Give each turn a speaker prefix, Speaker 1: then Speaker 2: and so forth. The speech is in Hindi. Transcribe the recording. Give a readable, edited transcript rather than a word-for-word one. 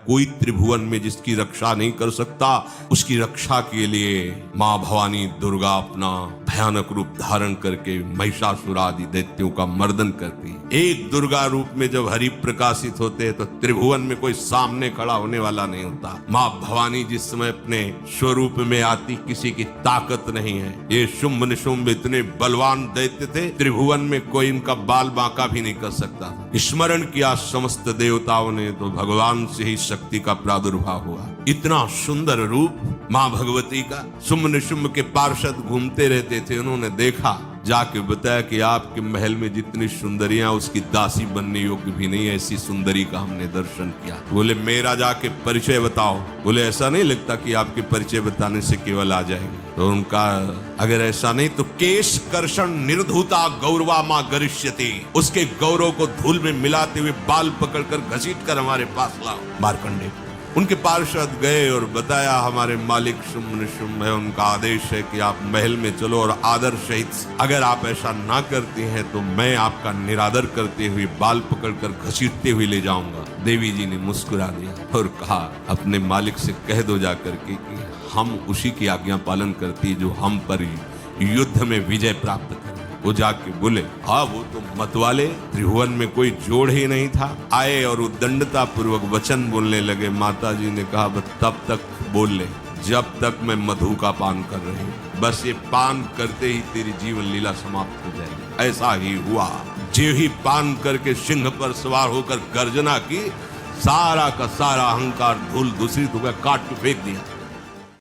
Speaker 1: कोई त्रिभुवन में जिसकी रक्षा नहीं कर सकता, उसकी रक्षा के लिए माँ भवानी दुर्गा अपना भयानक रूप धारण करके महिषासुर आदि दैत्यों का मर्दन करती है। एक दुर्गा रूप में जब हरि प्रकाशित होते हैं तो त्रिभुवन में कोई सामने खड़ा होने वाला नहीं होता। माँ भवानी जिस समय अपने स्वरूप में आती, किसी की ताकत नहीं है। ये शुंभ निशुंभ इतने बलवान दैत्य थे, त्रिभुवन में कोई इनका बाल बांका भी नहीं कर सकता। स्मरण किया समस्त देवताओं ने तो भगवान से ही शक्ति का प्रादुर्भाव हुआ। इतना सुंदर रूप माँ भगवती का। शुंभ निशुंभ के पार्षद घूमते रहते थे, उन्होंने देखा, जाके बताया कि आपके महल में जितनी सुंदरियां उसकी दासी बनने योग्य भी नहीं, ऐसी सुंदरी का हमने दर्शन किया। बोले मेरा जाके परिचय बताओ। बोले ऐसा नहीं लगता कि आपके परिचय बताने से केवल आ जाएंगे। तो उनका अगर ऐसा नहीं तो केश कर्षण निर्धुता गौरवा माँ गरिष्यति, उसके गौरव को धूल में मिलाते हुए बाल पकड़कर घसीट कर हमारे पास लाओ। मार्कंडेय उनके पार्षद गए और बताया हमारे मालिक शुंभ निशुंभ है, उनका आदेश है कि आप महल में चलो और आदर सहित, अगर आप ऐसा ना करते हैं तो मैं आपका निरादर करते हुए बाल पकड़कर घसीटते हुए ले जाऊंगा। देवी जी ने मुस्कुरा दिया और कहा अपने मालिक से कह दो जाकर के कि हम उसी की आज्ञा पालन करती जो हम पर युद्ध में विजय प्राप्त करे। वो जाके बोले हाँ वो तो मतवाले, त्रिभुवन में कोई जोड़ ही नहीं था। आए और उद्दंडता पूर्वक वचन बोलने लगे। माता जी ने कहा बस तब तक बोल ले जब तक मैं मधु का पान कर रही हूँ, बस ये पान करते ही तेरी जीवन लीला समाप्त हो जाएगी। ऐसा ही हुआ। जो ही पान करके सिंह पर सवार होकर गर्जना की, सारा का सारा अहंकार धूल दूसरी धुआं काट के फेंक दिया।